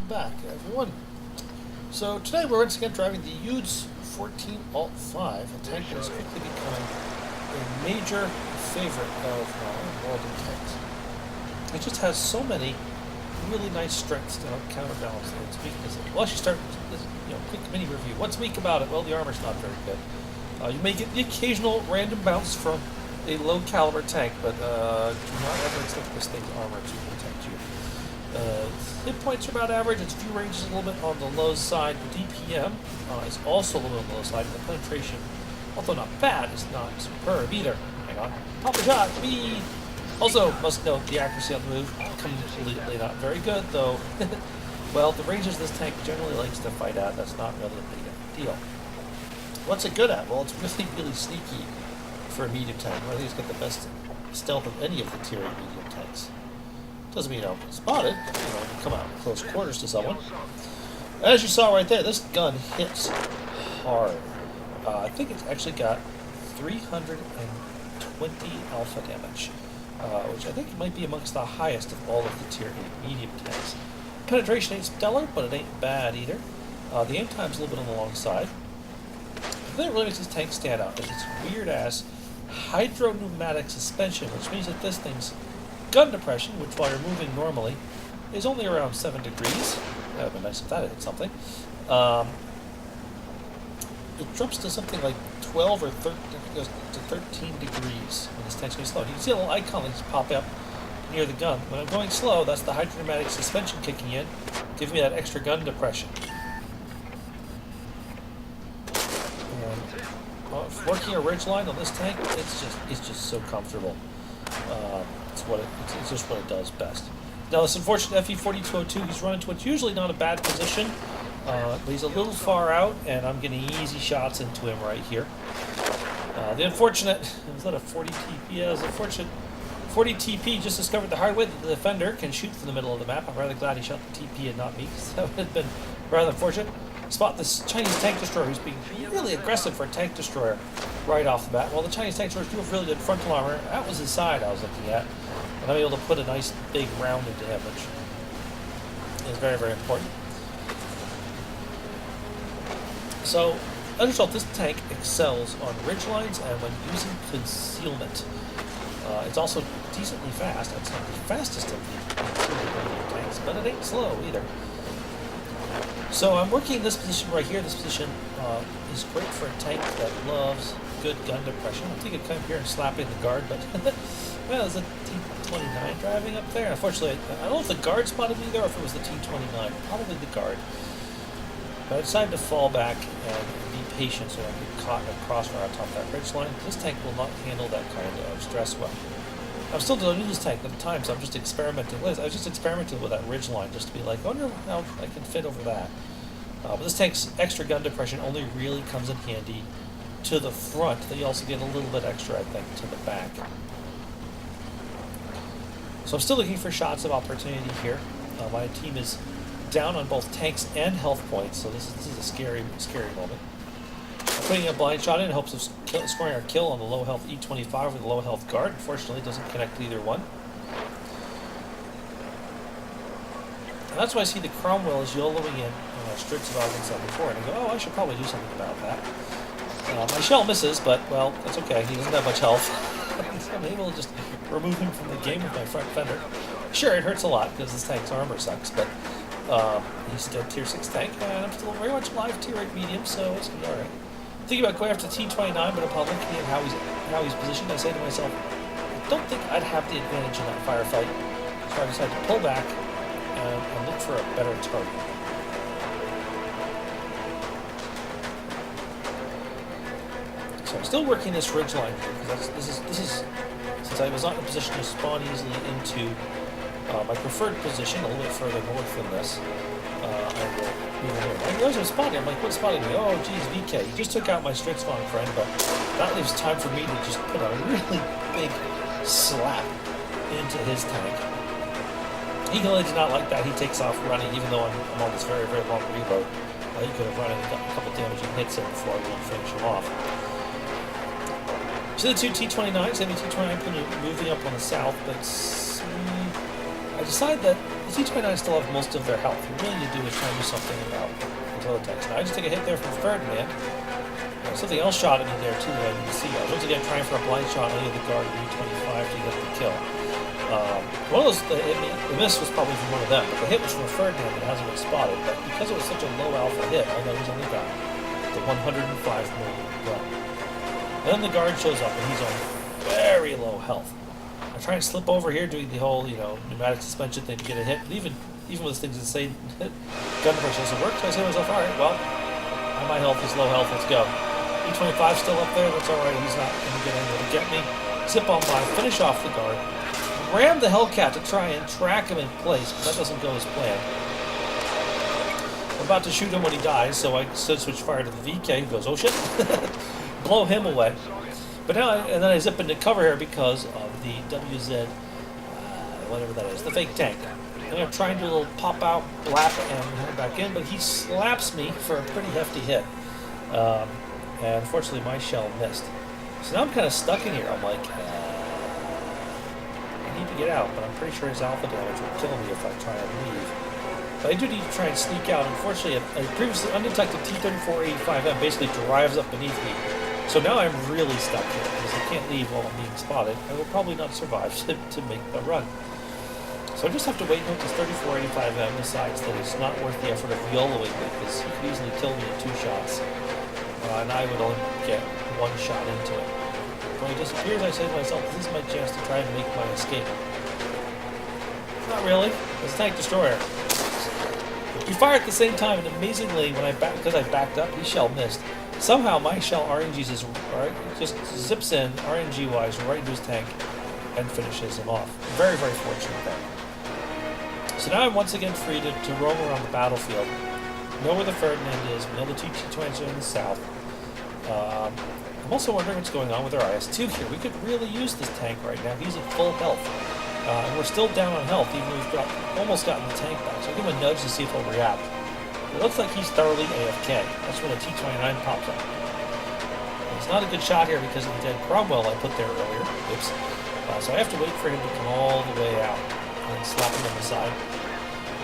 welcome back, everyone. So today we're once again driving the UDES 14 Alt 5, a tank that is quickly becoming a major favorite of world of tanks. It just has so many really nice strengths to help counterbalance its weaknesses. Well, let's start with this, quick mini review. What's weak about it? Well, the armor's not very good. You may get the occasional random bounce from a low caliber tank, but do not ever expect this thing's armor to protect you. Hit points are about average. Its view range is a little bit on the low side. The DPM is also a little bit on the low side. And the penetration, although not bad, is not superb either. Hang on. Pop a shot. Speed. Also, must note the accuracy on the move completely not very good, though. Well, the ranges this tank generally likes to fight at, that's not really a big deal. What's it good at? Well, it's really, really sneaky for a medium tank. I think it's got the best stealth of any of the tier 8 medium tanks. Doesn't mean you don't spot it, you come out in close quarters to someone. As you saw right there, this gun hits hard. I think it's actually got 320 alpha damage, which I think might be amongst the highest of all of the tier 8 medium tanks. Penetration ain't stellar, but it ain't bad either. The aim time's a little bit on the long side. The thing that really makes this tank stand out is its weird-ass hydro-pneumatic suspension, which means that this thing's gun depression, which while you're moving normally, is only around 7 degrees. That would be nice if that hit something. It drops to something like 12 or 13, it goes to 13 degrees when this tank's going slow. You can see a little icon that just pop up near the gun. When I'm going slow, that's the hydropneumatic suspension kicking in, giving me that extra gun depression. Working a ridge line on this tank, it's just so comfortable. It's just what it does best. Now this unfortunate FE4202, he's run into what's usually not a bad position, but he's a little far out, and I'm getting easy shots into him right here. The unfortunate, was that a 40 TP? Yeah, it was unfortunate. 40 TP just discovered the hard way that the defender can shoot from the middle of the map. I'm rather glad he shot the TP and not me, because that would have been rather unfortunate. Spot this Chinese tank destroyer who's being really aggressive for a tank destroyer right off the bat. Well, the Chinese tank destroyers do have really good frontal armor. That was his side I was looking at. And I'm able to put a nice big round into him, which is very, very important. So, as a result, this tank excels on ridge lines and when using concealment. It's also decently fast. It's not the fastest of the tanks, but it ain't slow either. So I'm working this position right here. This position is great for a tank that loves good gun depression. I think I'd come here and slap in the guard, but well, there's a T-29 driving up there. Unfortunately, I don't know if the guard spotted me there or if it was the T-29. Probably the guard. But I decided to fall back and be patient so I don't get caught in a crossfire on top of that ridge line. This tank will not handle that kind of stress well. I'm still doing this tank at the time, so I'm just experimenting with it. I was just experimenting with that ridge line just to be like, I wonder how I can fit over that. But this tank's extra gun depression only really comes in handy to the front. Then you also get a little bit extra, I think, to the back. So I'm still looking for shots of opportunity here. My team is down on both tanks and health points, so this is a scary moment. Putting a blind shot in hopes of scoring our kill on the low health E25 with the low health guard. Unfortunately, it doesn't connect to either one. And that's why I see the Cromwell is YOLOing in Stritzwagen 74, and I go, oh, I should probably do something about that. My shell misses, but, well, that's okay. He doesn't have much health. So I'm able to just remove him from the game with my front fender. Sure, it hurts a lot because this tank's armor sucks, but he's still tier 6 tank, and I'm still very much alive tier 8 medium, so it's going to be alright. Thinking about going after T-29, but upon looking at how he's positioned, I say to myself, I don't think I'd have the advantage in that firefight, so I decided to pull back and look for a better target. So I'm still working this ridge line here, because this is since I was not in a position to spawn easily into my preferred position, a little bit further north than this. I will move in here. There's a spot here. I'm like, what spotted me? Oh, geez, VK. He just took out my Stritzwagen friend, but that leaves time for me to just put a really big slap into his tank. He clearly did not like that. He takes off running, even though I'm on this very, very long reload. He could have run and got a couple damaging hits in before I would finish him off. So the two T-29s, the T-29 moving up on the south, but I decide that the T-29 still have most of their health. What we really need to do is try and do something about those other tanks. Now, I just take a hit there from Ferdinand. Something else shot at me there too that I didn't see. I was once again trying for a blind shot on the guard B-25 to get the kill. One of those, the miss was probably from one of them, but the hit was from a Ferdinand that hasn't been spotted. But because it was such a low alpha hit, I know he's only got the 105 million gun. And then the guard shows up and he's on very low health. I try and slip over here doing the whole, pneumatic suspension thing to get a hit. But even with things that say gun pressure doesn't work, so I say to myself, all right, well, my health is low health, let's go. E25 still up there, that's alright, he's not going to get anywhere to get me. Zip on by, finish off the guard, ram the Hellcat to try and track him in place, but that doesn't go as planned. I'm about to shoot him when he dies, so I switch fire to the VK, who goes, oh shit, blow him away. But now, and then I zip into cover here because of the WZ, whatever that is, the fake tank. And I'm trying to do a little pop out, blap, and head back in, but he slaps me for a pretty hefty hit. And unfortunately my shell missed. So now I'm kind of stuck in here. I'm like, I need to get out, but I'm pretty sure his alpha damage will kill me if I try and leave. But I do need to try and sneak out. Unfortunately, a previously undetected T-3485M basically drives up beneath me. So now I'm really stuck here, because I can't leave while I'm being spotted. I will probably not survive to make the run. So I just have to wait until this 3485M decides that it's not worth the effort of YOLOing me, because he could easily kill me in 2 shots. And I would only get 1 shot into it. When he disappears, I say to myself, this is my chance to try and make my escape. Not really. It's a tank destroyer. We fire at the same time, and amazingly, because I backed up, his shell missed. Somehow my shell RNGs just zips in, RNG-wise, right into his tank and finishes him off. Very, very fortunate there. So now I'm once again free to roam around the battlefield. Know where the Ferdinand is, we know the T-20s are in the south. I'm also wondering what's going on with our IS-2 here. We could really use this tank right now. He's at full health. And we're still down on health, even though we've almost gotten the tank back. So I'll give him a nudge to see if he'll react. It looks like he's thoroughly AFK. That's when the T-29 pops up. It's not a good shot here because of the dead Cromwell I put there earlier. Oops. So I have to wait for him to come all the way out and slap him on the side.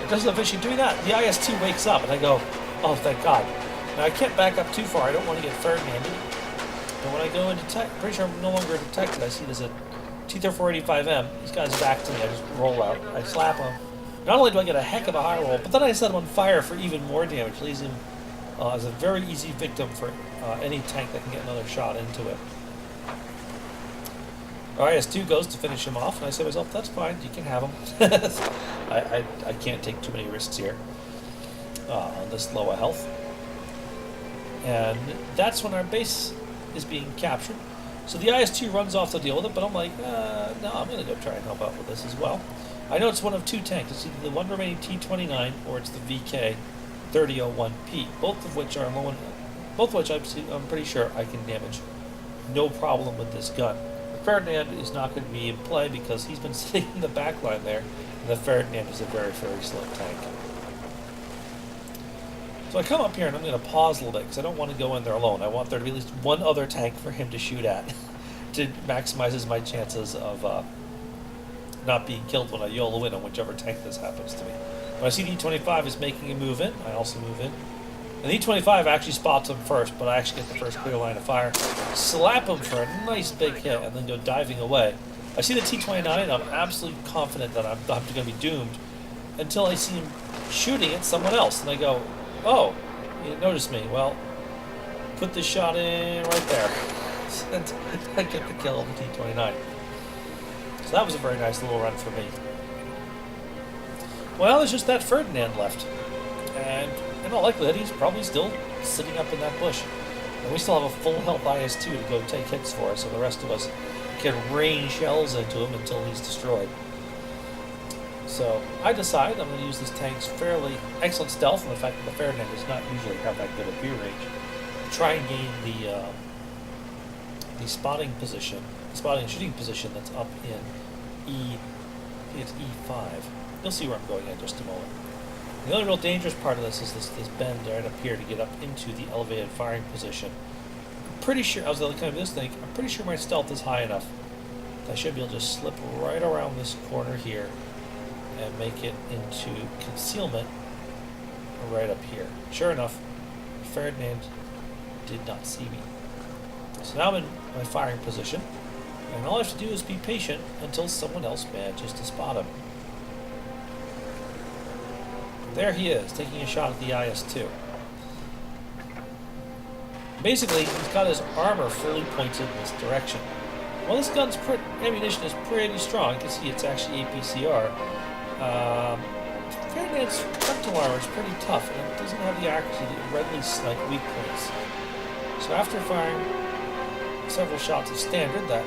It doesn't officially do that. The IS-2 wakes up and I go, oh, thank God. Now I can't back up too far. I don't want to get Ferdinanded. But when I go into pretty sure I'm no longer detected. I see there's a T-3485M. He's got his back to me. I just roll out. I slap him. Not only do I get a heck of a high roll, but then I set him on fire for even more damage. Leaves him as a very easy victim for any tank that can get another shot into it. IS-2 goes to finish him off, and I say to myself, that's fine, you can have him. I can't take too many risks here on this low health. And that's when our base is being captured. So the IS-2 runs off to deal with it, but I'm like, no, I'm going to go try and help out with this as well. I know it's one of 2 tanks. It's either the one remaining T-29 or it's the VK 3001P, both of which are low, both of which I'm pretty sure I can damage. No problem with this gun. The Ferdinand is not going to be in play because he's been sitting in the back line there, and the Ferdinand is a very, very slow tank. So I come up here and I'm going to pause a little bit because I don't want to go in there alone. I want there to be at least one other tank for him to shoot at to maximize my chances of not being killed when I YOLO in on whichever tank this happens to me. When I see the E-25 is making a move in, I also move in. And the E-25 actually spots him first, but I actually get the first clear line of fire, slap him for a nice big hit, and then go diving away. I see the T-29, and I'm absolutely confident that I'm going to be doomed until I see him shooting at someone else. And I go, oh, you didn't notice me. Well, put this shot in right there. And I get the kill of the T-29. So that was a very nice little run for me. Well, there's just that Ferdinand left. And in all likelihood, he's probably still sitting up in that bush. And we still have a full health IS-2 to go take hits for us, so the rest of us can rain shells into him until he's destroyed. So I decide I'm going to use this tank's fairly excellent stealth, and the fact that the Ferdinand does not usually have that good a view range, to try and gain the spotting position, the spotting and shooting position that's up in it's E5. You'll see where I'm going in just a moment. The only real dangerous part of this is this bend right up here to get up into the elevated firing position. I'm pretty sure, I was looking at this thing, I'm pretty sure my stealth is high enough that I should be able to just slip right around this corner here and make it into concealment right up here. Sure enough, Ferdinand did not see me. So now I'm in my firing position, and all I have to do is be patient until someone else manages to spot him. There he is, taking a shot at the IS-2. Basically, he's got his armor fully pointed in this direction. Well, this gun's ammunition is pretty strong. You can see it's actually APCR. Ferdinand's frontal armor is pretty tough, and it doesn't have the accuracy that readily snipe weak points. So after firing several shots of standard that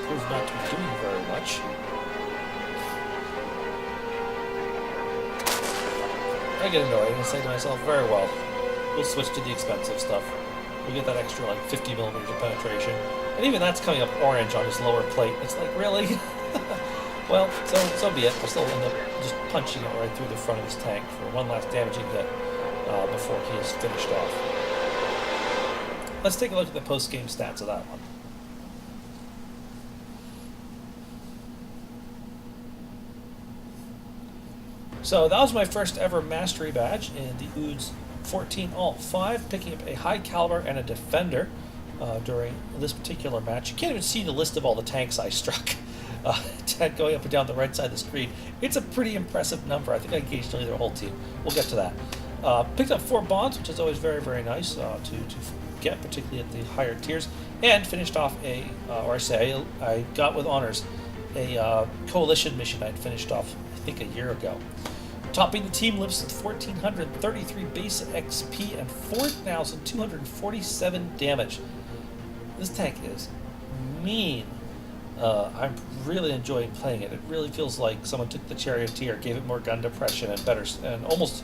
proved not to be doing very much, I get annoyed and say to myself, very well, we'll switch to the expensive stuff. We get that extra like 50 millimeters of penetration. And even that's coming up orange on his lower plate. It's like, really? Well, so be it. I'll still end up just punching it right through the front of his tank for one last damaging hit before he is finished off. Let's take a look at the post-game stats of that one. So that was my first ever mastery badge in the UDES 14 Alt 5, picking up a high caliber and a defender during this particular match. You can't even see the list of all the tanks I struck going up and down the right side of the screen. It's a pretty impressive number. I think I engaged nearly their whole team. We'll get to that. Picked up 4 bonds, which is always very, very nice to get, particularly at the higher tiers, and finished off I got with honors a coalition mission I'd finished off, I think, a year ago. Topping the team list with 1,433 base XP and 4,247 damage. This tank is mean. I'm really enjoying playing it. It really feels like someone took the Charioteer, gave it more gun depression and almost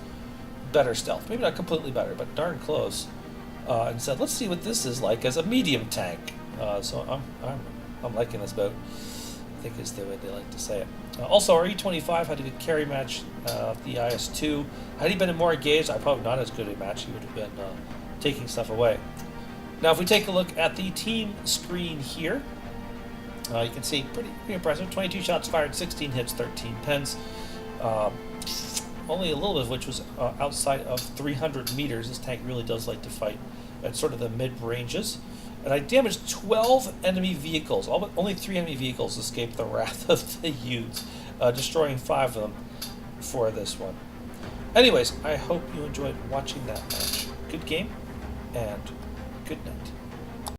better stealth. Maybe not completely better, but darn close. And said, let's see what this is like as a medium tank. So I'm liking this boat, I think is the way they like to say it. Also, our E25 had a good carry match, the IS-2. Had he been more engaged, I probably not as good a match. He would have been taking stuff away. Now, if we take a look at the team screen here, you can see pretty impressive. 22 shots fired, 16 hits, 13 pens. Only a little bit of which was outside of 300 meters. This tank really does like to fight at sort of the mid-ranges. And I damaged 12 enemy vehicles. Only 3 enemy vehicles escaped the wrath of the UDES, destroying 5 of them for this one. Anyways, I hope you enjoyed watching that match. Good game, and good night.